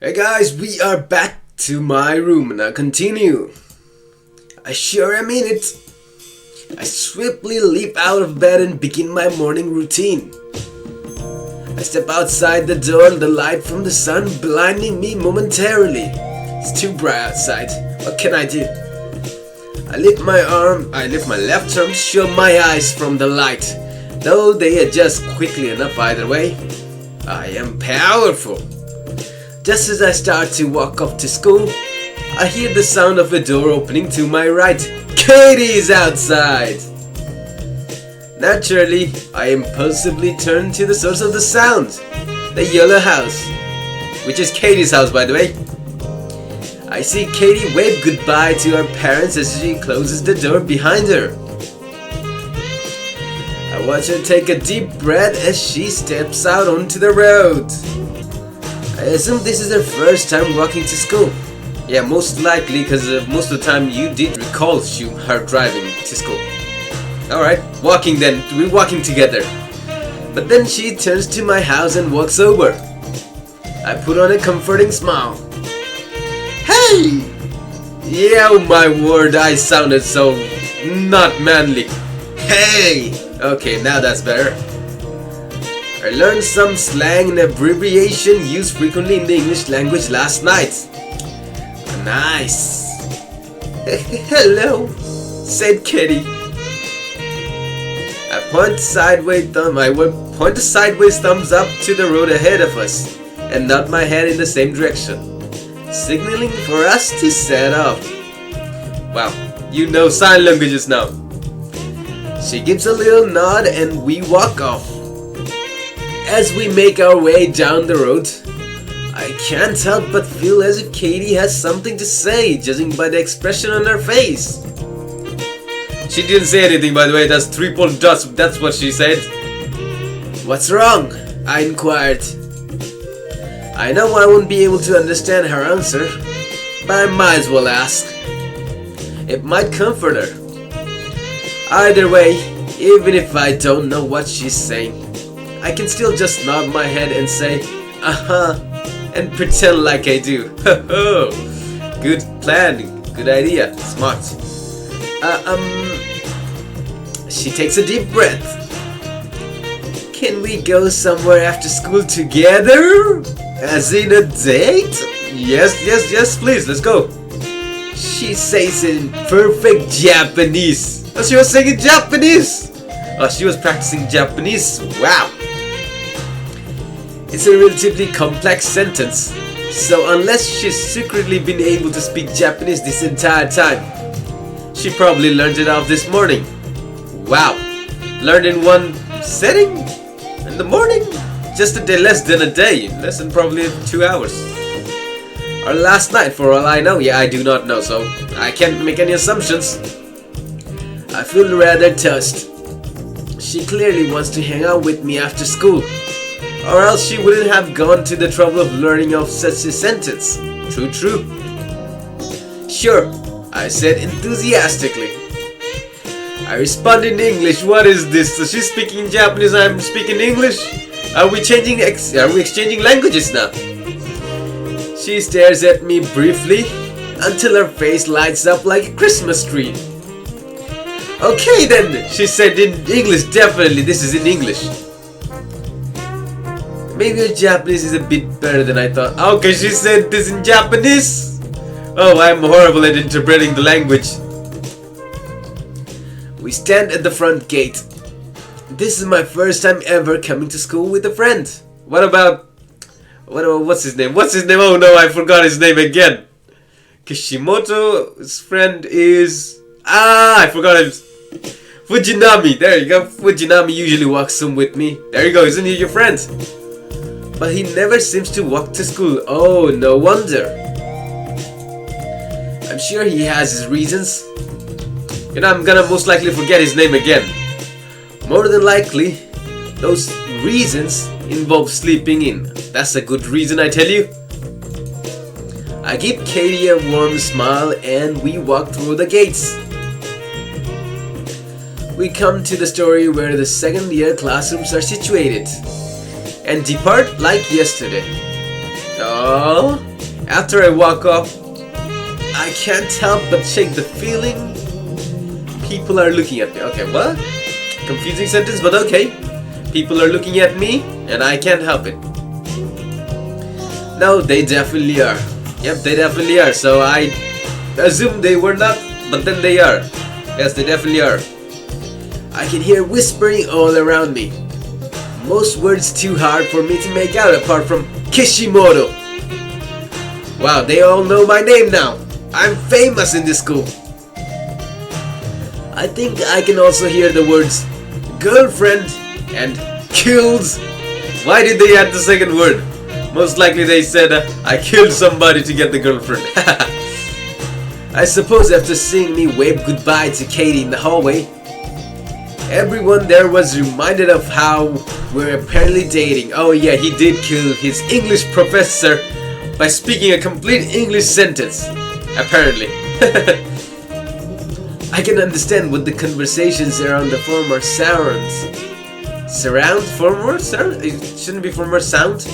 Hey guys, we are back to my room. Now continue. I sure am in it. I swiftly leap out of bed and begin my morning routine. I step outside the door, the light from the sun blinding me momentarily. It's too bright outside. What can I do? I lift my left arm to shield my eyes from the light. Though they adjust quickly enough either way, I am powerful. Just as I start to walk off to school, I hear the sound of a door opening to my right. Katie is outside! Naturally, I impulsively turn to the source of the sound, the yellow house, which is Katie's house, by the way. I see Katie wave goodbye to her parents as she closes the door behind her. I watch her take a deep breath as she steps out onto the road. I assume this is her first time walking to school. Yeah, most likely, because most of the time you did recall her driving to school. Alright, walking then. We're walking together. But then she turns to my house and walks over. I put on a comforting smile. Hey! Yeah, oh my word, I sounded so not manly. Hey! Okay, now that's better. I learned some slang and abbreviation used frequently in the English language last night. Nice. Hello, said Kitty. I point a sideways thumbs up to the road ahead of us and nod my head in the same direction, signaling for us to set off. Wow, you know sign languages now. She gives a little nod and we walk off. As we make our way down the road, I can't help but feel as if Katie has something to say, judging by the expression on her face. She didn't say anything, by the way. That's 3 dots. That's what she said. What's wrong? I inquired. I know I won't be able to understand her answer, but I might as well ask. It might comfort her. Either way, even if I don't know what she's saying, I can still just nod my head and say, uh-huh, and pretend like I do. Good plan, good idea, smart. She takes a deep breath. Can we go somewhere after school together? As in a date? Yes, please, let's go. She says it in perfect Japanese. Oh, she was saying in Japanese. Oh, she was practicing Japanese. Wow. It's a relatively complex sentence, so unless she's secretly been able to speak Japanese this entire time, she probably learned it off this morning. Wow, learned in one setting? In the morning? Just a day, less than a day, less than probably 2 hours. Or last night for all I know. Yeah, I do not know, so I can't make any assumptions. I feel rather touched. She clearly wants to hang out with me after school, or else she wouldn't have gone to the trouble of learning of such a sentence. True. Sure, I said enthusiastically. I responded in English. What is this? So she's speaking Japanese, I'm speaking English? Are we exchanging languages now? She stares at me briefly until her face lights up like a Christmas tree. Okay then, she said in English. Definitely, this is in English. Maybe her Japanese is a bit better than I thought. Okay, she said this in Japanese? Oh, I'm horrible at interpreting the language. We stand at the front gate. This is my first time ever coming to school with a friend. What's his name? Oh no, I forgot his name again. Kishimoto's friend is... I forgot his... Fujinami. There you go. Fujinami usually walks home with me. There you go, isn't he your friend? But he never seems to walk to school. Oh, no wonder. I'm sure he has his reasons. And I'm gonna most likely forget his name again. More than likely, those reasons involve sleeping in. That's a good reason, I tell you. I give Katie a warm smile and we walk through the gates. We come to the story where the second year classrooms are situated and depart like yesterday. Oh, After I walk off, I can't help but shake the feeling people are looking at me. Okay, what? Confusing sentence, but okay. People are looking at me and I can't help it. No, they definitely are. Yep, they definitely are. So I assume they were not, but then they are. Yes, they definitely are. I can hear whispering all around me. Most words too hard for me to make out apart from Kishimoto. Wow, they all know my name now. I'm famous in this school. I think I can also hear the words girlfriend and kills. Why did they add the second word? Most likely they said I killed somebody to get the girlfriend. I suppose after seeing me wave goodbye to Katie in the hallway, everyone there was reminded of how we're apparently dating. Oh yeah, he did kill his English professor by speaking a complete English sentence. Apparently. I can understand what the conversations around the former sounds. Surround? Former sound? It shouldn't be former sound?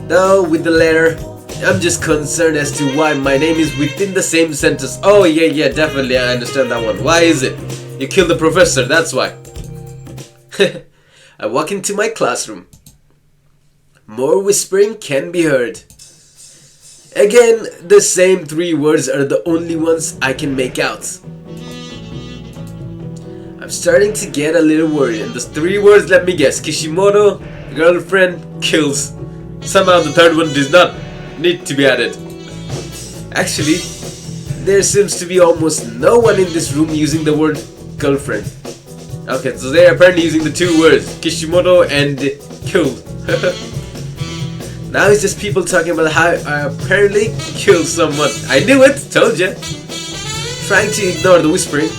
Though with the letter, I'm just concerned as to why my name is within the same sentence. Oh yeah, definitely I understand that one. Why is it? You killed the professor, that's why. I walk into my classroom. More whispering can be heard. Again, the same three words are the only ones I can make out. I'm starting to get a little worried, and those three words, let me guess: Kishimoto, girlfriend, kills. Somehow the third one does not need to be added. Actually, there seems to be almost no one in this room using the word girlfriend. Okay, so they're apparently using the two words, Kishimoto and killed. Now it's just people talking about how I apparently killed someone. I knew it, told ya. Trying to ignore the whispering,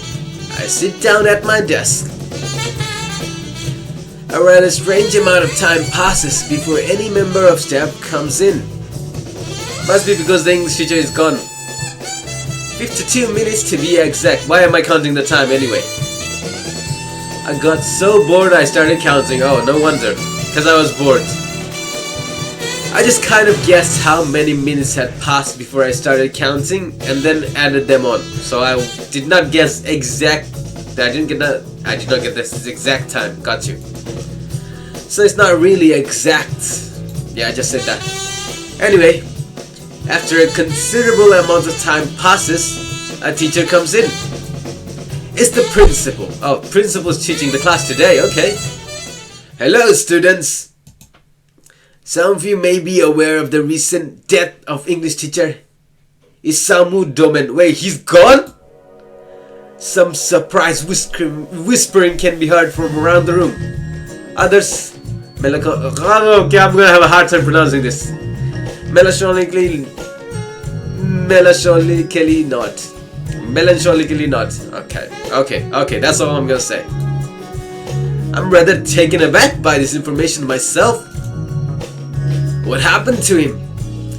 I sit down at my desk. A rather strange amount of time passes before any member of staff comes in. Must be because the English teacher is gone. 52 minutes to be exact. Why am I counting the time anyway? I got so bored I started counting. Oh, no wonder. Because I was bored. I just kind of guessed how many minutes had passed before I started counting and then added them on. So I did not guess exact. I did not get this exact time. Got you. So it's not really exact. Yeah, I just said that. Anyway, after a considerable amount of time passes, a teacher comes in. It's the principal. Oh, principal's teaching the class today. Okay. Hello, students. Some of you may be aware of the recent death of English teacher Isamu Domen. Wait, he's gone? Some surprised whispering can be heard from around the room. Others, okay, I'm gonna have a hard time pronouncing this. Melancholically not. Okay, that's all I'm gonna say. I'm rather taken aback by this information myself. What happened to him?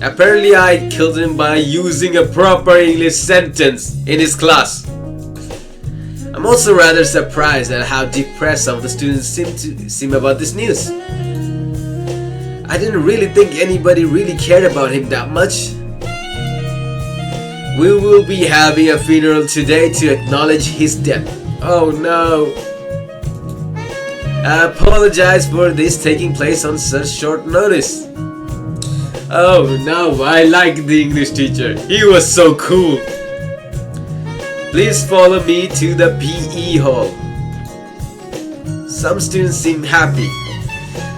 Apparently I killed him by using a proper English sentence in his class. I'm also rather surprised at how depressed some of the students seem about this news. I didn't really think anybody really cared about him that much. We will be having a funeral today to acknowledge his death. Oh no. I apologize for this taking place on such short notice. Oh no, I like the English teacher. He was so cool. Please follow me to the PE hall. Some students seem happy,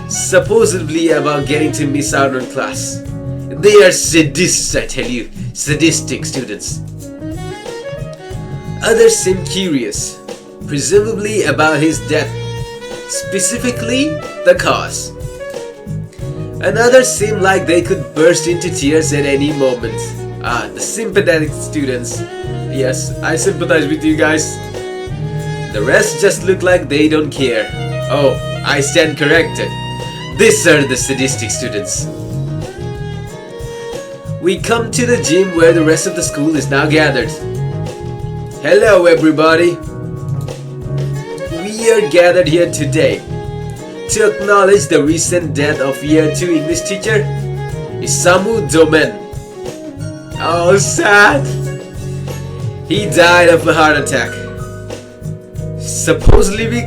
supposedly about getting to miss out on class. They are sadists, I tell you. Sadistic students. Others seem curious, presumably about his death, specifically the cause. And others seem like they could burst into tears at any moment. The sympathetic students. Yes, I sympathize with you guys. The rest just look like they don't care. Oh, I stand corrected. These are the sadistic students. We come to the gym where the rest of the school is now gathered. Hello everybody. We are gathered here today to acknowledge the recent death of Year 2 English teacher Isamu Domen. Oh, sad. He died of a heart attack. Supposedly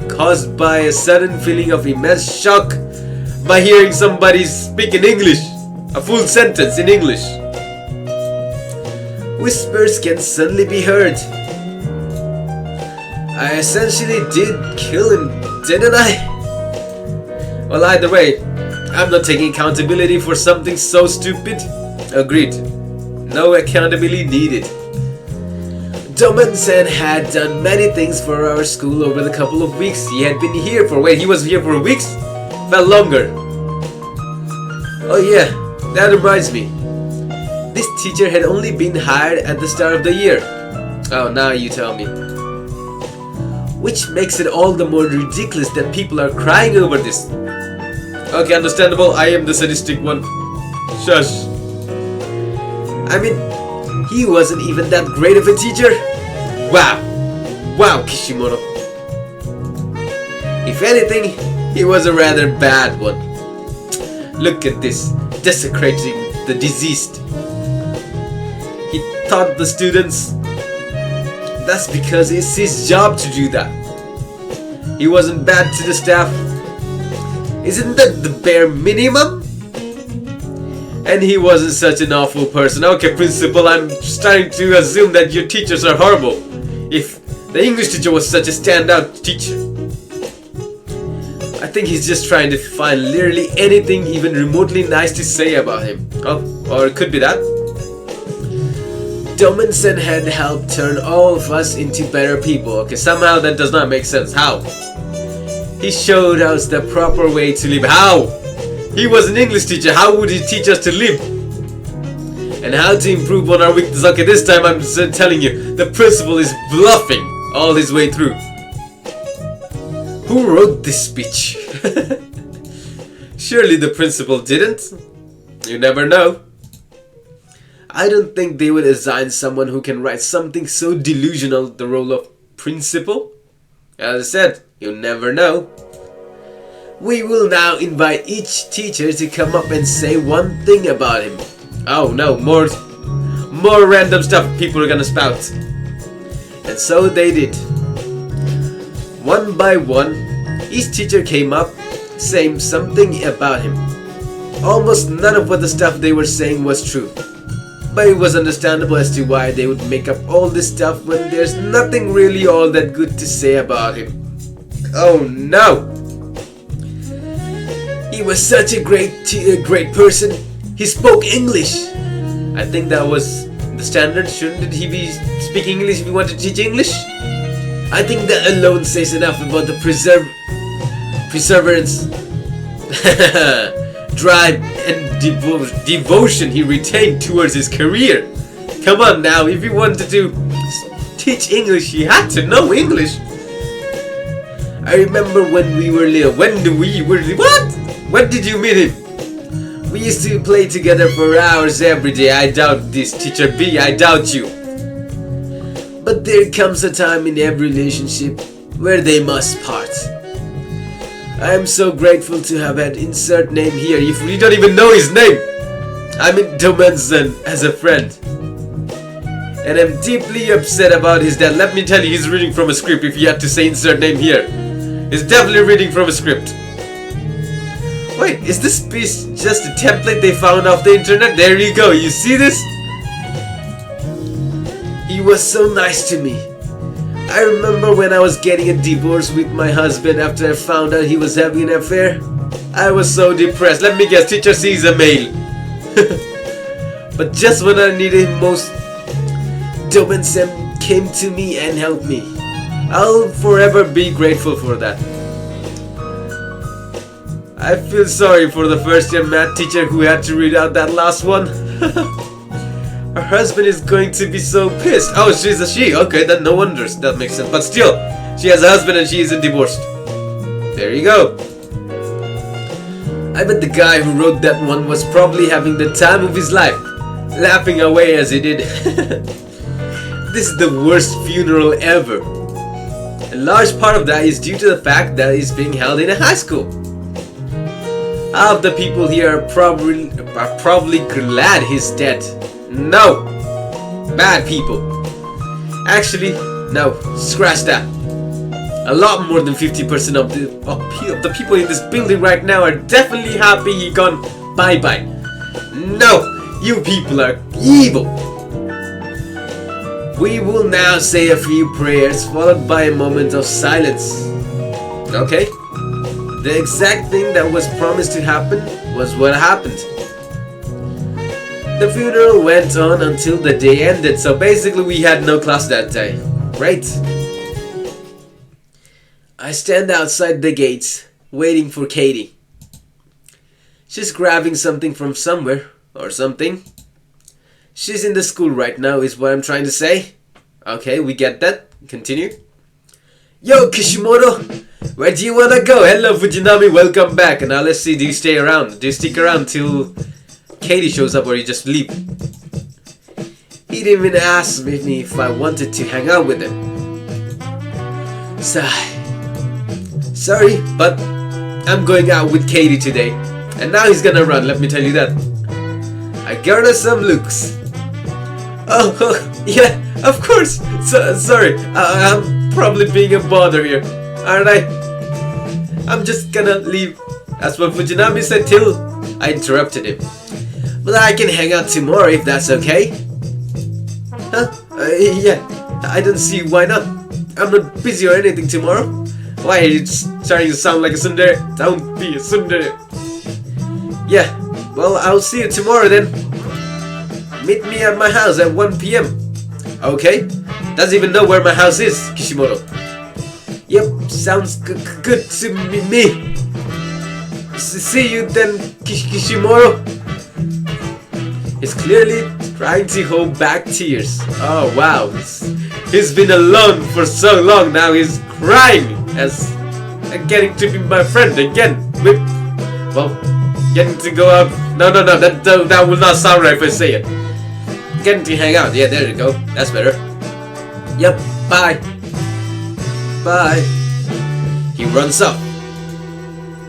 caused by a sudden feeling of immense shock by hearing somebody speak in English, a full sentence in English. Whispers can suddenly be heard. I essentially did kill him, didn't I? Well, either way, I'm not taking accountability for something so stupid. Agreed. No accountability needed. Doman-san had done many things for our school over the couple of weeks he had been here for. Wait, he was here for weeks? Felt longer. Oh yeah, that reminds me. This teacher had only been hired at the start of the year. Oh, now you tell me. Which makes it all the more ridiculous that people are crying over this. Okay, understandable. I am the sadistic one. Shush. I mean, he wasn't even that great of a teacher. Wow. Wow, Kishimoto. If anything, he was a rather bad one. Look at this, desecrating the deceased. He taught the students. That's because it's his job to do that. He wasn't bad to the staff. Isn't that the bare minimum? And he wasn't such an awful person. Okay, principal, I'm starting to assume that your teachers are horrible. If the English teacher was such a standout teacher. I think he's just trying to find literally anything even remotely nice to say about him. Oh, or it could be that. Doman-san had helped turn all of us into better people. Okay, somehow that does not make sense. How? He showed us the proper way to live. How? He was an English teacher. How would he teach us to live? And how to improve on our weakness. Okay, this time I'm telling you, the principal is bluffing all his way through. Who wrote this speech? Surely the principal didn't. You never know. I don't think they would assign someone who can write something so delusional the role of principal. As I said, you never know. We will now invite each teacher to come up and say one thing about him. Oh no, more random stuff people are gonna spout. And so they did. One by one, each teacher came up saying something about him. Almost none of what the stuff they were saying was true. But it was understandable as to why they would make up all this stuff when there's nothing really all that good to say about him. Oh no! He was such a great person. He spoke English. I think that was the standard. Shouldn't he be speaking English if he wanted to teach English? I think that alone says enough about the perseverance, drive, and devotion he retained towards his career. Come on now, if he wanted to teach English, he had to know English. I remember when we were little. What? When did you meet him? We used to play together for hours every day. I doubt this, Teacher B. I doubt you. But there comes a time in every relationship where they must part. I am so grateful to have had insert name here if we don't even know his name. I mean Doman-san as a friend. And I'm deeply upset about his death. Let me tell you, he's reading from a script if you had to say insert name here. He's definitely reading from a script. Wait, is this piece just a template they found off the internet? There you go, you see this? He was so nice to me. I remember when I was getting a divorce with my husband after I found out he was having an affair. I was so depressed. Let me guess, teacher sees a male. But just when I needed him most, Doman-san came to me and helped me. I'll forever be grateful for that. I feel sorry for the first year math teacher who had to read out that last one. Her husband is going to be so pissed. Oh, she's a she. Okay, then no wonders. That makes sense. But still, she has a husband and she isn't divorced. There you go. I bet the guy who wrote that one was probably having the time of his life, laughing away as he did. This is the worst funeral ever. A large part of that is due to the fact that it's being held in a high school. Half the people here are probably glad he's dead. No! Bad people. Actually, no, scratch that. A lot more than 50% of the people in this building right now are definitely happy he gone bye-bye. No! You people are evil! We will now say a few prayers followed by a moment of silence. Okay? The exact thing that was promised to happen was what happened. The funeral went on until the day ended, so basically we had no class that day. Great. I stand outside the gates, waiting for Katie. She's grabbing something from somewhere, or something. She's in the school right now, is what I'm trying to say. Okay, we get that. Continue. Yo, Kishimoto! Where do you wanna go? Hello, Fujinami, welcome back. And now let's see, do you stay around? Do you stick around till Katie shows up, or you just leave? He didn't even ask me if I wanted to hang out with him. Sorry, but I'm going out with Katie today. And now he's gonna run, let me tell you that. I got her some looks. Oh, yeah, of course. Sorry, I'm probably being a bother here, aren't I? I'm just gonna leave. That's what Fujinami said till I interrupted him. But I can hang out tomorrow if that's okay. Huh? Yeah, I don't see why not. I'm not busy or anything tomorrow. Why are you starting to sound like a tsundere? Don't be a tsundere. Yeah, well, I'll see you tomorrow then. Meet me at my house at 1 PM. Okay? Doesn't even know where my house is, Kishimoto. Yep, sounds good to me. See you then, Kishimoto. He's clearly trying to hold back tears. Oh wow, he's been alone for so long now. He's crying as getting to be my friend again. Getting to go out. No, that will not sound right if I say it. Getting to hang out. Yeah, there you go. That's better. Yep. Bye. Bye. He runs up.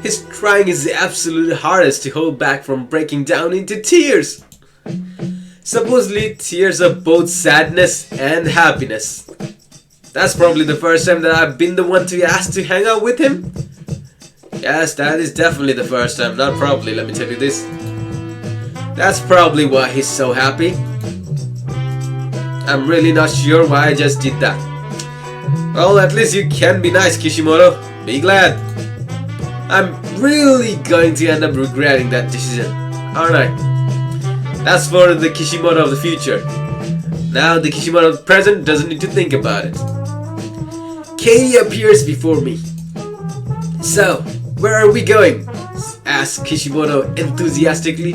He's trying his absolute hardest to hold back from breaking down into tears. Supposedly tears of both sadness and happiness. That's probably the first time that I've been the one to ask to hang out with him. Yes, that is definitely the first time. Not probably, let me tell you this. That's probably why he's so happy. I'm really not sure why I just did that. Well, at least you can be nice, Kishimoto. Be glad. I'm really going to end up regretting that decision, aren't I? That's for the Kishimoto of the future. Now the Kishimoto of the present doesn't need to think about it. Katie appears before me. So, where are we going? Asked Kishimoto enthusiastically.